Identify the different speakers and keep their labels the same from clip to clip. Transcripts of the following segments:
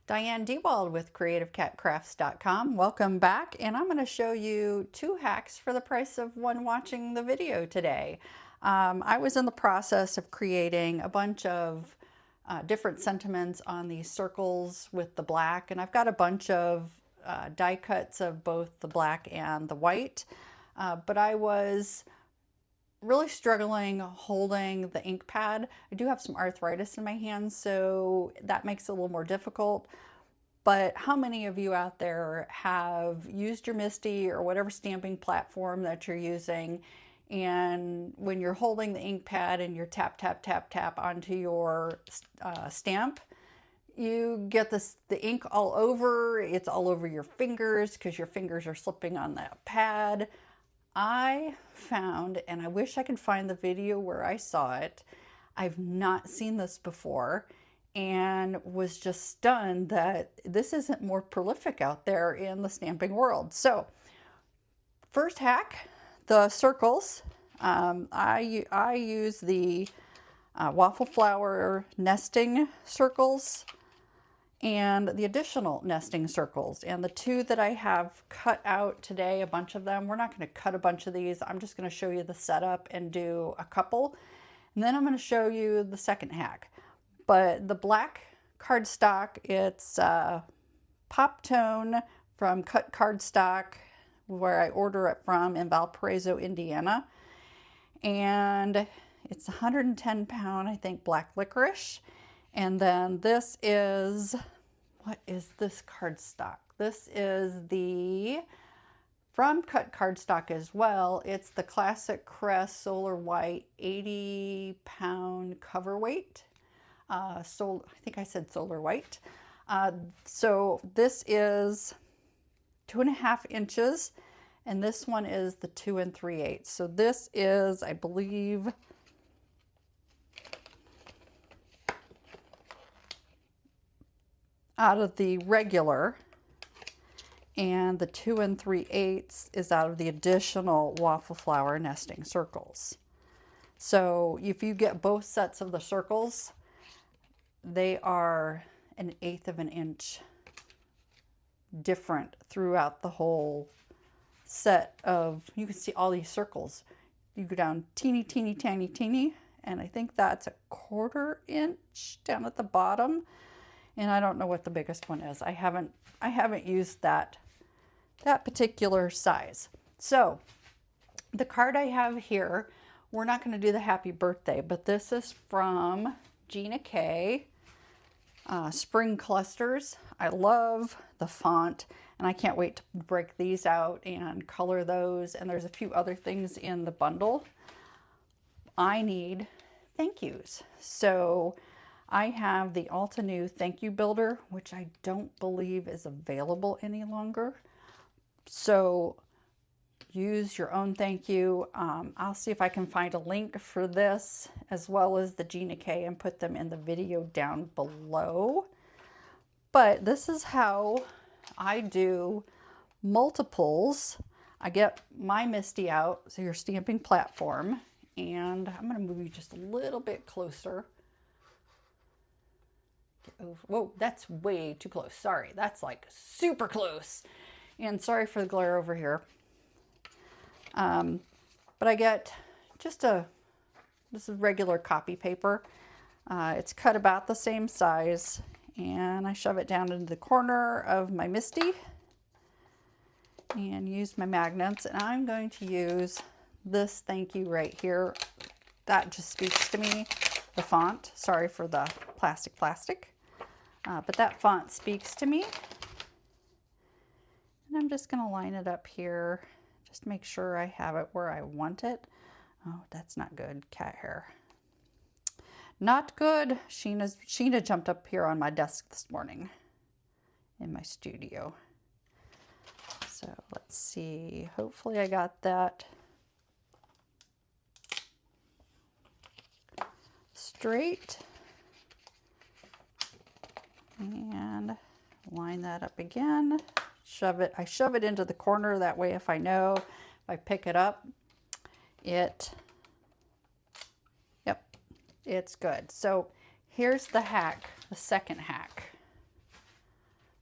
Speaker 1: Diane DeWald with CreativeCatCrafts.com. Welcome back, and I'm going to show you 2 hacks for the price of one watching the video today. I was in the process of creating a bunch of different sentiments on these circles with the black, and I've got a bunch of die cuts of both the black and the white, but I was really struggling holding the ink pad. I do have some arthritis in my hands, so that makes it a little more difficult. But how many of you out there have used your Misty or whatever stamping platform that you're using, and when you're holding the ink pad and you're tap, tap, tap, tap onto your stamp, you get the ink all over, it's all over your fingers because your fingers are slipping on that pad. I found, and I wish I could find the video where I saw it, I've not seen this before, and was just stunned that this isn't more prolific out there in the stamping world. So, first hack, the circles. I use the waffle flower nesting circles and the additional nesting circles, and the 2 that I have cut out today, a bunch of them. We're not going to cut a bunch of these. I'm just going to show you the setup and do a couple, and then I'm going to show you the second hack. But the black cardstock, it's pop tone from Cut Cardstock, where I order it from in Valparaiso, Indiana, and it's 110 pound, I think, black licorice. And then this is, what is this cardstock? This is the, from Cut Cardstock as well, it's the classic Crest Solar White 80 pound cover weight. I think I said Solar White. So this is 2.5 inches, and this one is the 2 3/8. So this is, I believe, out of the regular, and the 2 3/8 is out of the additional waffle flower nesting circles. So if you get both sets of the circles, they are 1/8 of an inch different throughout the whole set of, you can see all these circles. You go down teeny, teeny, tiny, teeny, and I think that's 1/4 inch down at the bottom. And I don't know what the biggest one is. I haven't used that particular size. So the card I have here, we're not going to do the happy birthday, but this is from Gina K. Spring Clusters. I love the font, and I can't wait to break these out and color those. And there's a few other things in the bundle. I need thank yous. So I have the Altenew Thank You Builder, which I don't believe is available any longer. So use your own thank you. I'll see if I can find a link for this as well as the Gina K and put them in the video down below. But this is how I do multiples. I get my Misty out, so your stamping platform, and I'm going to move you just a little bit closer. Whoa, that's way too close. Sorry, that's like super close. And sorry for the glare over here. But I get just this is regular copy paper. It's cut about the same size, and I shove it down into the corner of my Misty and use my magnets. And I'm going to use this thank you right here. That just speaks to me. The font, sorry for the plastic. But that font speaks to me. And I'm just going to line it up here. Just make sure I have it where I want it. Oh, that's not good. Cat hair. Not good. Sheena jumped up here on my desk this morning in my studio. So let's see. Hopefully I got that straight. And line that up again. I shove it into the corner, that way if I know, if I pick it up, yep, it's good. So here's the hack, the second hack.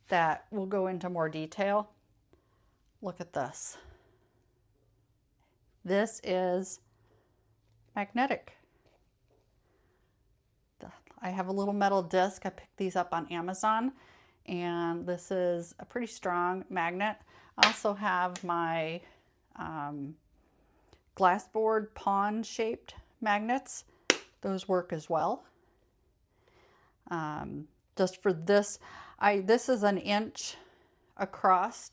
Speaker 1: that will go into more detail. Look at this. This is magnetic. I have a little metal disc. I picked these up on Amazon, and this is a pretty strong magnet. I also have my Glassboard pond shaped magnets. Those work as well. Just for this, this is an inch across,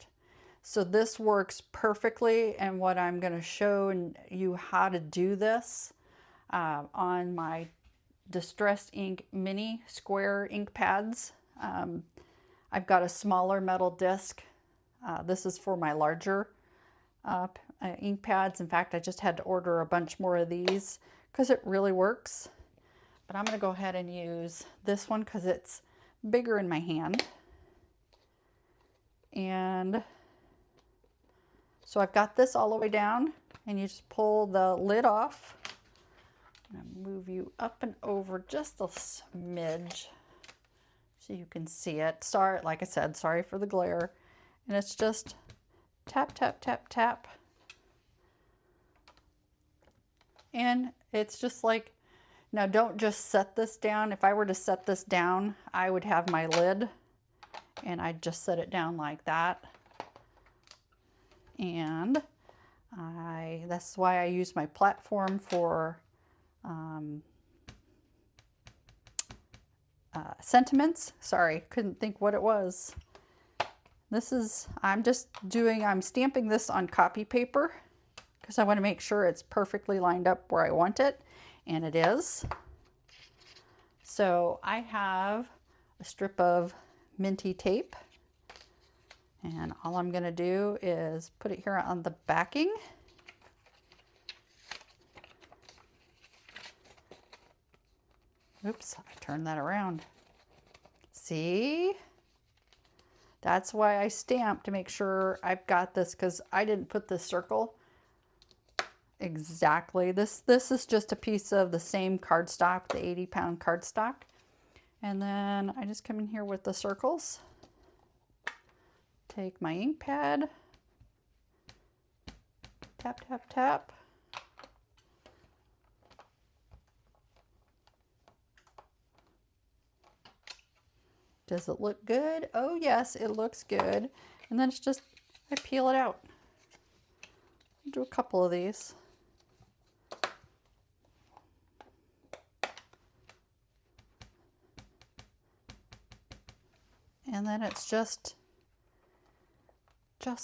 Speaker 1: so this works perfectly. And what I'm going to show you how to do this on my Distress Ink mini square ink pads. I've got a smaller metal disc. This is for my larger ink pads. In fact, I just had to order a bunch more of these because it really works. But I'm going to go ahead and use this one because it's bigger in my hand. And so I've got this all the way down, and you just pull the lid off. I'm going to move you up and over just a smidge so you can see it. Sorry, like I said, sorry for the glare. And it's just tap, tap, tap, tap. And it's just like, now don't just set this down. If I were to set this down, I would have my lid and I'd just set it down like that. And that's why I use my platform for sentiments. Sorry, couldn't think what it was. This is, I'm stamping this on copy paper because I want to make sure it's perfectly lined up where I want it, and it is. So I have a strip of minty tape, and all I'm going to do is put it here on the backing. Oops, I turned that around. See? That's why I stamped to make sure I've got this, because I didn't put this circle exactly. This is just a piece of the same cardstock, the 80-pound cardstock. And then I just come in here with the circles. Take my ink pad. Tap, tap, tap. Does it look good? Oh yes, it looks good. And then it's just, I peel it out. I'll do a couple of these. And then it's just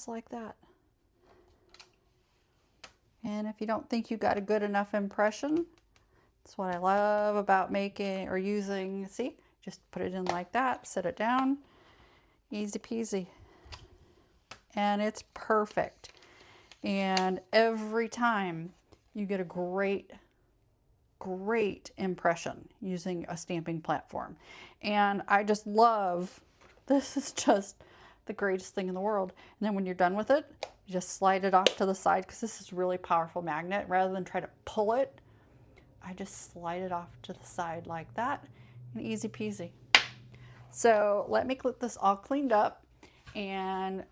Speaker 1: like that. And if you don't think you got a good enough impression, that's what I love about making or using, see? Just put it in like that, set it down, easy peasy. And it's perfect. And every time you get a great impression using a stamping platform. And I just love, this is just the greatest thing in the world. And then when you're done with it, you just slide it off to the side, because this is a really powerful magnet. Rather than try to pull it, I just slide it off to the side like that. And easy peasy. So let me get this all cleaned up and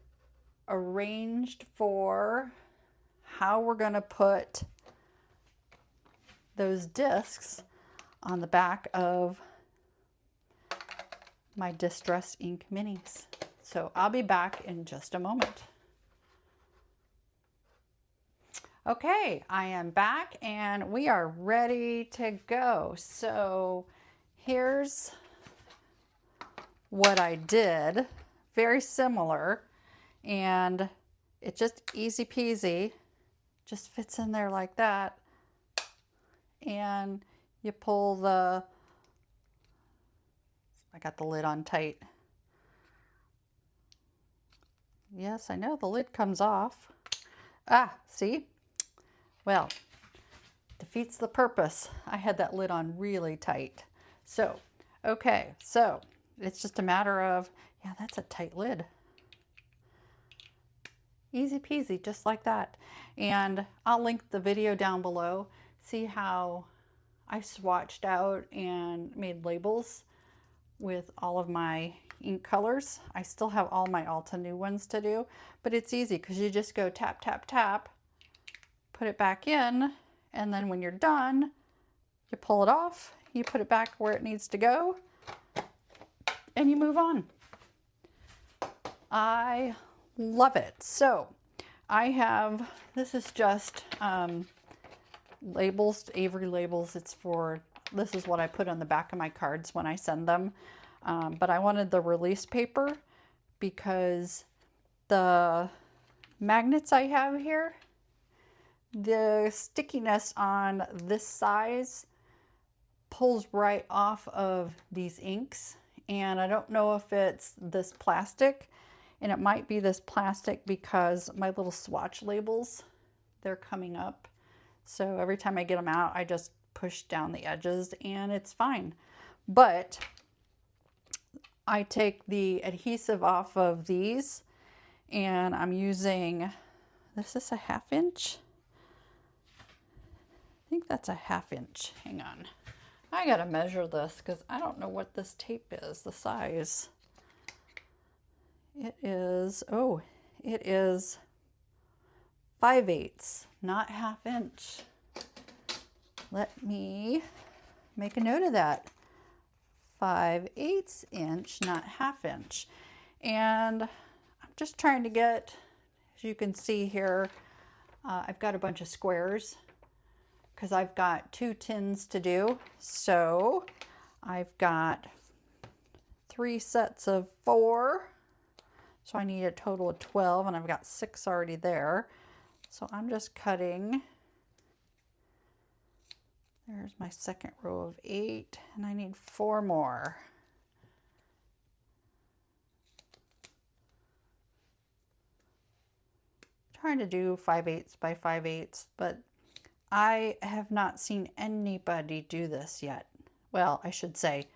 Speaker 1: arranged for how we're going to put those discs on the back of my Distress Ink minis. So I'll be back in just a moment. Okay, I am back and we are ready to go. So here's what I did, very similar, and it just easy peasy, just fits in there like that. And you pull the, I got the lid on tight. Yes, I know the lid comes off. Ah, see? Well, defeats the purpose. I had that lid on really tight. So, okay, so it's just a matter of, yeah, that's a tight lid. Easy peasy, just like that. And I'll link the video down below. See how I swatched out and made labels with all of my ink colors. I still have all my Altenew ones to do, but it's easy because you just go tap, tap, tap, put it back in, and then when you're done, you pull it off, you put it back where it needs to go, and you move on. I love it. So I have, this is just labels, Avery labels. It's for, this is what I put on the back of my cards when I send them. But I wanted the release paper because the magnets I have here, the stickiness on this size pulls right off of these inks. And I don't know if it's this plastic, and it might be this plastic because my little swatch labels, they're coming up. So every time I get them out, I just push down the edges and it's fine. But I take the adhesive off of these and I'm using, this is a 1/2 inch. I think that's a 1/2 inch. Hang on. I gotta measure this because I don't know what this tape is, the size. It is, oh, it is 5/8, not 1/2 inch. Let me make a note of that. 5/8 inch, not 1/2 inch. And I'm just trying to get, as you can see here, I've got a bunch of squares because I've got 2 tins to do. So I've got 3 sets of 4. So I need a total of 12 and I've got 6 already there. So I'm just cutting, there's my second row of 8 and I need 4 more. I'm trying to do 5/8 by 5/8, but I have not seen anybody do this yet. Well, I should say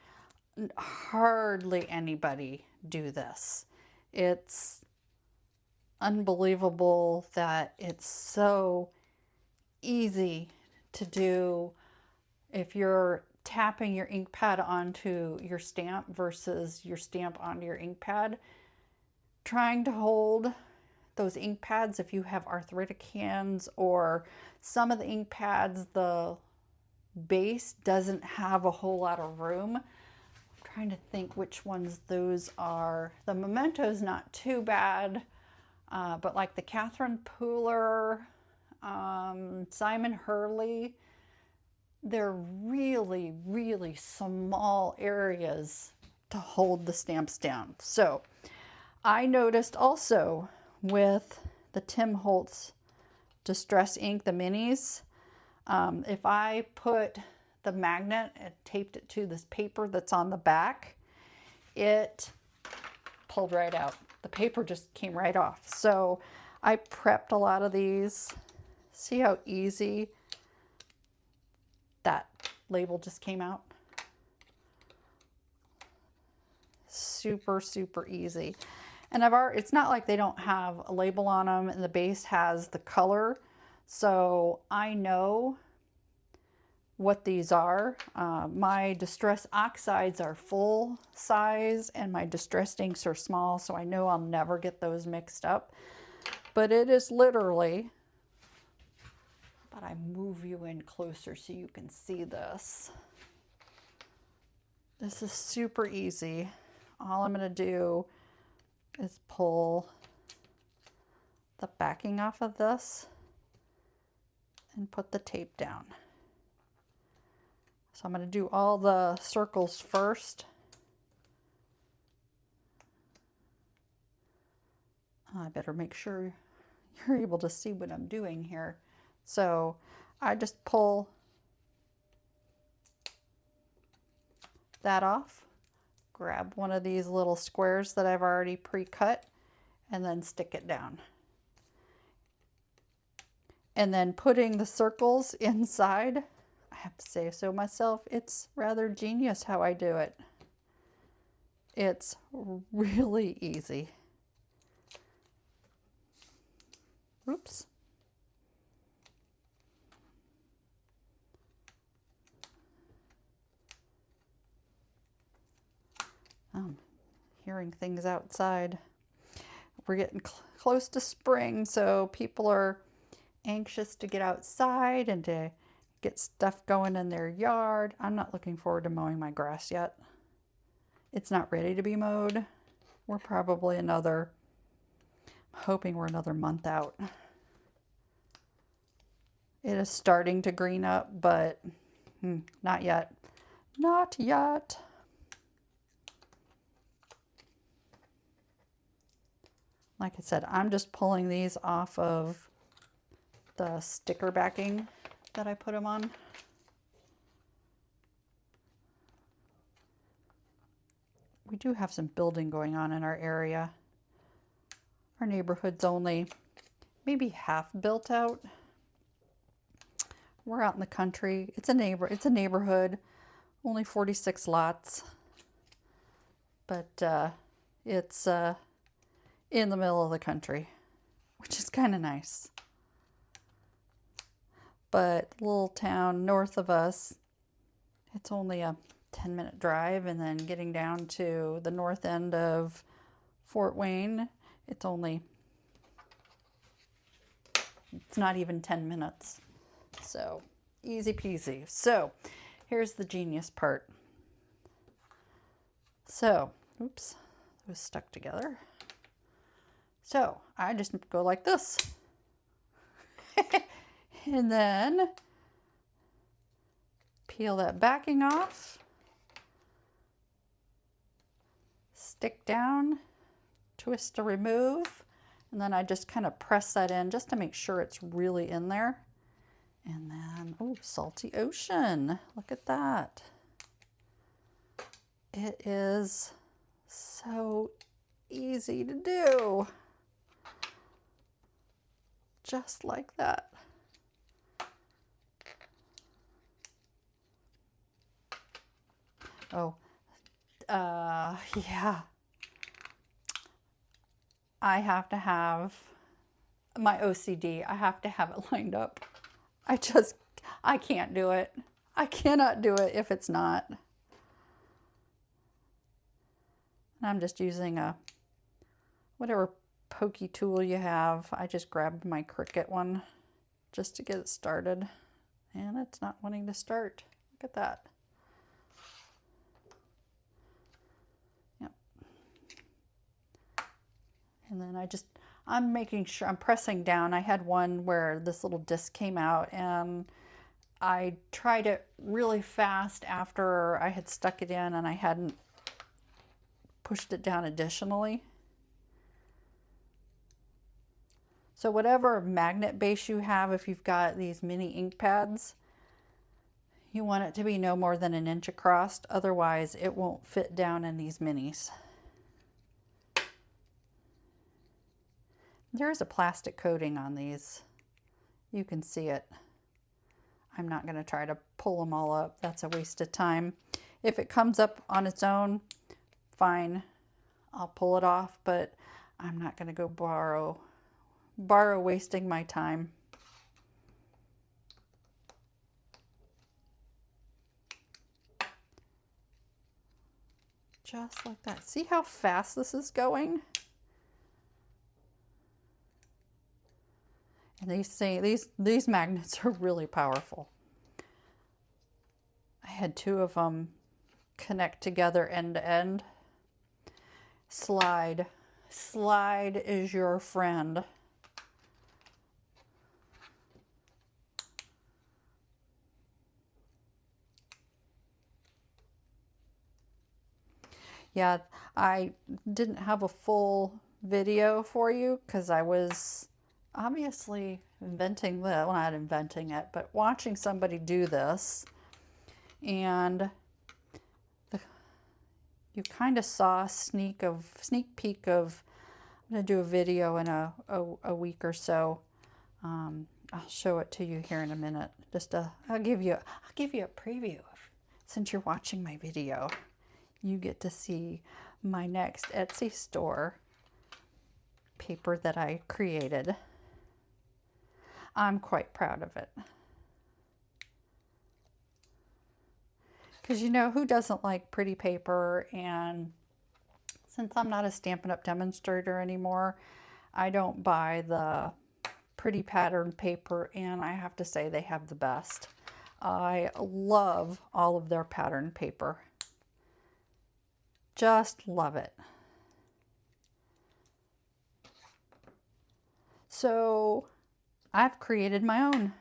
Speaker 1: hardly anybody do this. It's unbelievable that it's so easy to do if you're tapping your ink pad onto your stamp versus your stamp onto your ink pad. Trying to hold those ink pads if you have arthritic hands, or some of the ink pads, the base doesn't have a whole lot of room. Trying to think which ones those are. The Memento's not too bad, but like the Catherine Pooler, Simon Hurley, they're really, really small areas to hold the stamps down. So I noticed also with the Tim Holtz Distress Ink, the minis, if I put the magnet and taped it to this paper that's on the back, it pulled right out. The paper just came right off. So I prepped a lot of these. See how easy that label just came out? Super, super easy. And it's not like they don't have a label on them, and the base has the color. So I know what these are. My Distress Oxides are full size and my Distressed Inks are small, so I know I'll never get those mixed up. But it is literally, but I move you in closer so you can see this. This is super easy. All I'm going to do is pull the backing off of this and put the tape down. So I'm going to do all the circles first. I better make sure you're able to see what I'm doing here. So I just pull that off, grab one of these little squares that I've already pre-cut, and then stick it down. And then putting the circles inside, I have to say so myself, it's rather genius how I do it. It's really easy. Oops. hearing things outside. We're getting close to spring, so people are anxious to get outside and to get stuff going in their yard. I'm not looking forward to mowing my grass yet. It's not ready to be mowed. We're probably another, I'm hoping we're another month out. It is starting to green up, but not yet. Not yet. Like I said, I'm just pulling these off of the sticker backing that I put them on. We do have some building going on in our area. Our neighborhood's only maybe half built out. We're out in the country. It's a neighborhood, only 46 lots, but it's in the middle of the country, which is kind of nice. But the little town north of us, it's only a 10-minute drive, and then getting down to the north end of Fort Wayne, it's not even 10 minutes. So easy peasy. So here's the genius part. So, oops, it was stuck together. So I just go like this. And then peel that backing off. Stick down, twist to remove, and then I just kind of press that in just to make sure it's really in there. And then, oh, salty ocean. Look at that. It is so easy to do. Just like that. Oh, yeah. I have to have my OCD. I have to have it lined up. I can't do it. I cannot do it if it's not. And I'm just using whatever pokey tool you have. I just grabbed my Cricut one just to get it started. And it's not wanting to start. Look at that. Yep. And then I'm making sure, I'm pressing down. I had one where this little disc came out, and I tried it really fast after I had stuck it in and I hadn't pushed it down additionally. So whatever magnet base you have, if you've got these mini ink pads, you want it to be no more than 1 inch across, otherwise it won't fit down in these minis. There is a plastic coating on these. You can see it. I'm not going to try to pull them all up. That's a waste of time. If it comes up on its own, fine. I'll pull it off, but I'm not going to go borrow wasting my time. Just like that. See how fast this is going? And these magnets are really powerful. I had 2 of them connect together end to end. Slide is your friend. Yeah, I didn't have a full video for you because I was obviously inventing this, well, not inventing it, but watching somebody do this, and you kind of saw a sneak peek of, I'm going to do a video in a week or so. I'll show it to you here in a minute. I'll give you a preview. Since you're watching my video, you get to see my next Etsy store paper that I created. I'm quite proud of it. Because you know, who doesn't like pretty paper and since I'm not a Stampin' Up! Demonstrator anymore, I don't buy the pretty pattern paper, and I have to say they have the best. I love all of their pattern paper. Just love it. So I've created my own,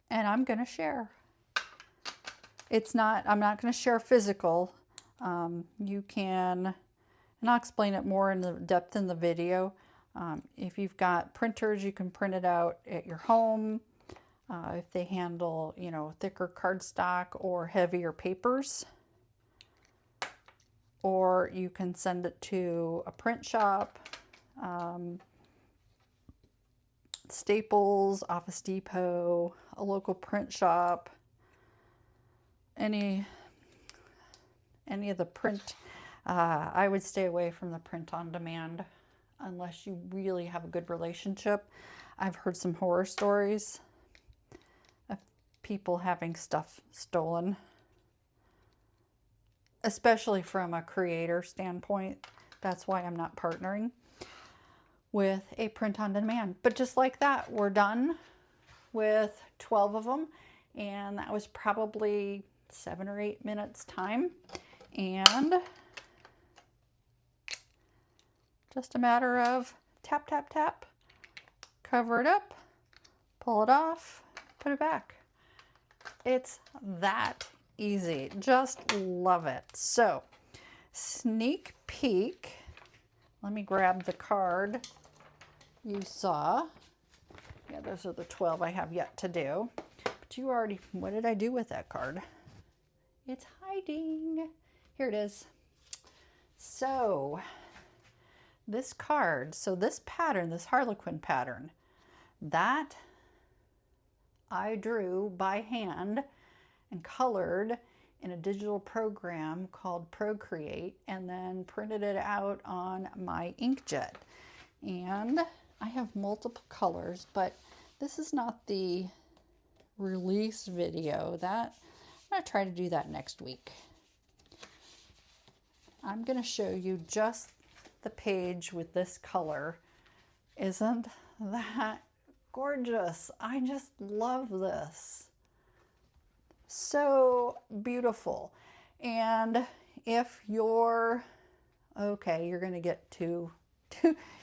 Speaker 1: and I'm going to share. I'm not going to share physical. You can, and I'll explain it more in the depth in the video. If you've got printers, you can print it out at your home. If they handle, you know, thicker cardstock or heavier papers. Or you can send it to a print shop, Staples, Office Depot, a local print shop, any of the print. I would stay away from the print on demand unless you really have a good relationship. I've heard some horror stories of people having stuff stolen, especially from a creator standpoint. That's why I'm not partnering with a print on demand. But just like that, we're done with 12 of them, and that was probably 7 or 8 minutes time, and just a matter of tap, tap, tap, cover it up, pull it off, put it back. It's that easy. Just love it. So, sneak peek. Let me grab the card you saw. Yeah, those are the 12 I have yet to do. But you already, what did I do with that card? It's hiding. Here it is. So, this card, so this pattern, this Harlequin pattern, that I drew by hand and colored in a digital program called Procreate, and then printed it out on my inkjet. And I have multiple colors, but this is not the release video. That I'm going to try to do that next week. I'm going to show you just the page with this color. Isn't that gorgeous? I just love this. So beautiful. And if you're okay, you're going to get to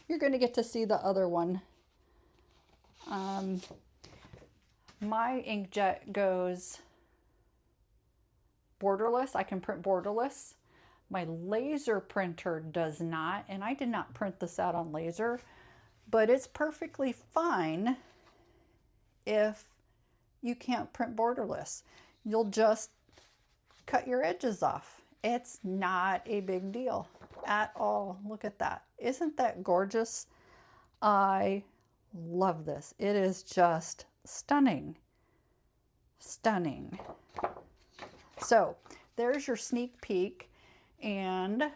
Speaker 1: you're going to get to see the other one. My inkjet goes borderless. I can print borderless. My laser printer does not, and I did not print this out on laser, but it's perfectly fine if you can't print borderless. You'll just cut your edges off. It's not a big deal at all. Look at that. Isn't that gorgeous? I love this. It is just stunning. Stunning. So there's your sneak peek. And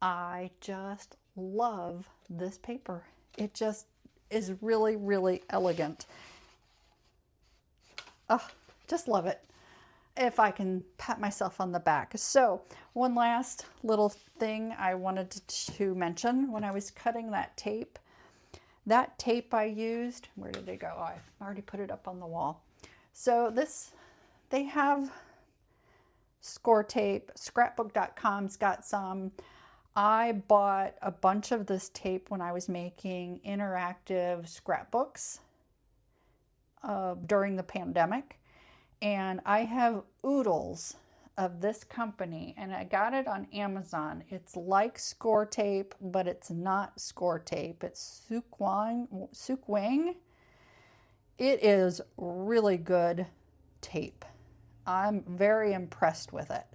Speaker 1: I just love this paper. It just is really, really elegant. Oh, just love it. If I can pat myself on the back. So one last little thing I wanted to mention when I was cutting that tape I used, where did it go? Oh, I already put it up on the wall. So this, they have Scor-Tape. Scrapbook.com's got some. I bought a bunch of this tape when I was making interactive scrapbooks during the pandemic. And I have oodles of this company, and I got it on Amazon. It's like Scor-Tape, but it's not Scor-Tape. It's Sukwang. It is really good tape. I'm very impressed with it.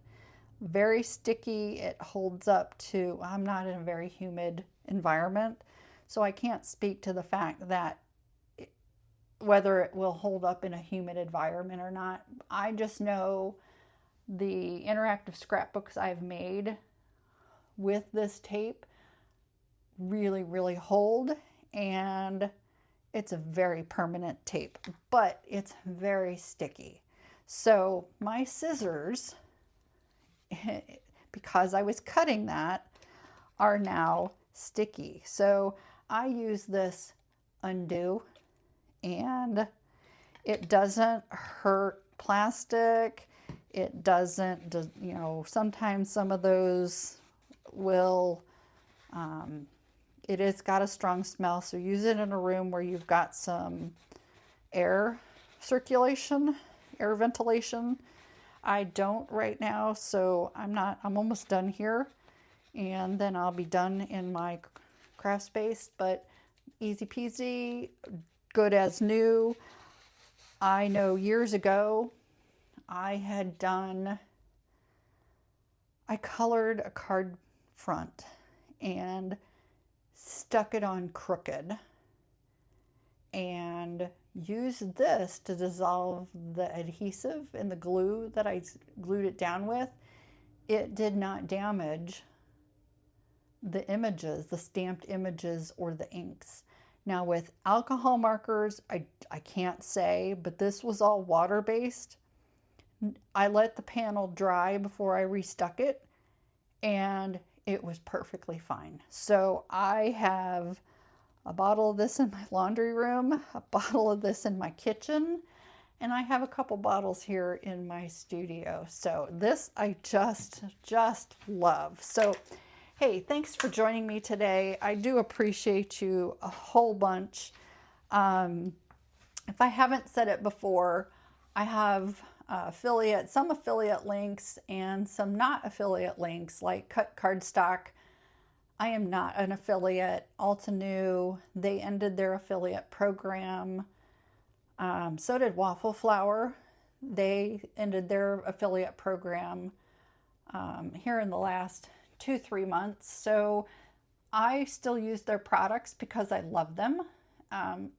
Speaker 1: Very sticky. It holds up to, I'm not in a very humid environment, so I can't speak to the fact that whether it will hold up in a humid environment or not. I just know the interactive scrapbooks I've made with this tape really, really hold, and it's a very permanent tape, but it's very sticky. So my scissors, because I was cutting that, are now sticky. So I use this undo, and it doesn't hurt plastic. It doesn't, you know, sometimes some of those will, it has got a strong smell. So use it in a room where you've got some air circulation, air ventilation. I don't right now, so I'm almost done here, and then I'll be done in my craft space. But easy peasy, good as new. I know years ago I colored a card front and stuck it on crooked and used this to dissolve the adhesive and the glue that I glued it down with. It did not damage the images, the stamped images or the inks. Now with alcohol markers, I can't say, but this was all water-based. I let the panel dry before I restuck it, and it was perfectly fine. So I have a bottle of this in my laundry room, a bottle of this in my kitchen, and I have a couple bottles here in my studio. So this I just love. So hey, thanks for joining me today. I do appreciate you a whole bunch. If I haven't said it before, I have some affiliate links and some not affiliate links, like Cardstock. I am not an affiliate. Altenew, they ended their affiliate program. So did Waffle Flour. They ended their affiliate program here in the last 2-3 months. So I still use their products because I love them.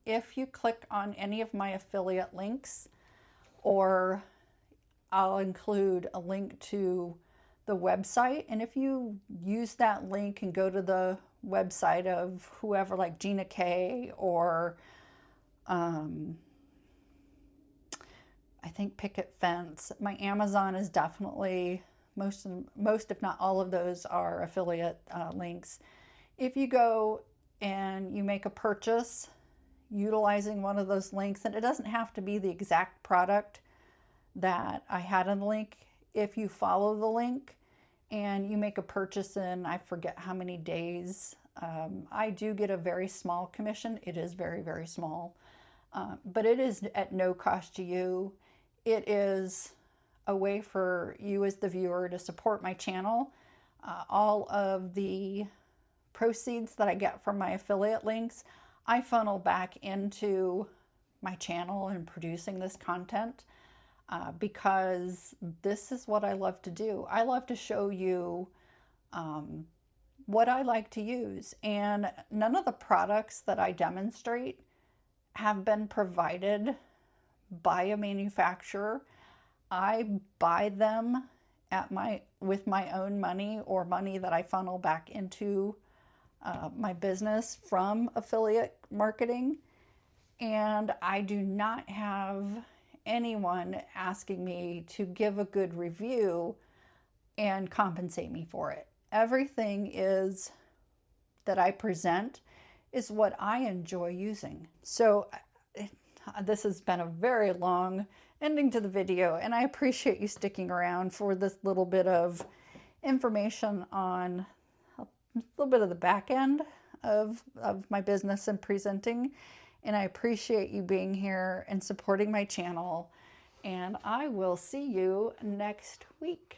Speaker 1: If you click on any of my affiliate links, or I'll include a link to the website, and if you use that link and go to the website of whoever, like Gina K, or I think Picket Fence, my Amazon is definitely, most if not all of those are affiliate links. If you go and you make a purchase utilizing one of those links, and it doesn't have to be the exact product that I had in the link, if you follow the link and you make a purchase in, I forget how many days, I do get a very small commission. It is very, very small, but it is at no cost to you. It is a way for you as the viewer to support my channel. All of the proceeds that I get from my affiliate links, I funnel back into my channel and producing this content, because this is what I love to do. I love to show you what I like to use, and none of the products that I demonstrate have been provided by a manufacturer. I buy them with my own money, or money that I funnel back into my business from affiliate marketing. And I do not have anyone asking me to give a good review and compensate me for it. Everything is that I present is what I enjoy using. So this has been a very long ending to the video, and I appreciate you sticking around for this little bit of information on a little bit of the back end of my business and presenting. And I appreciate you being here and supporting my channel, and I will see you next week.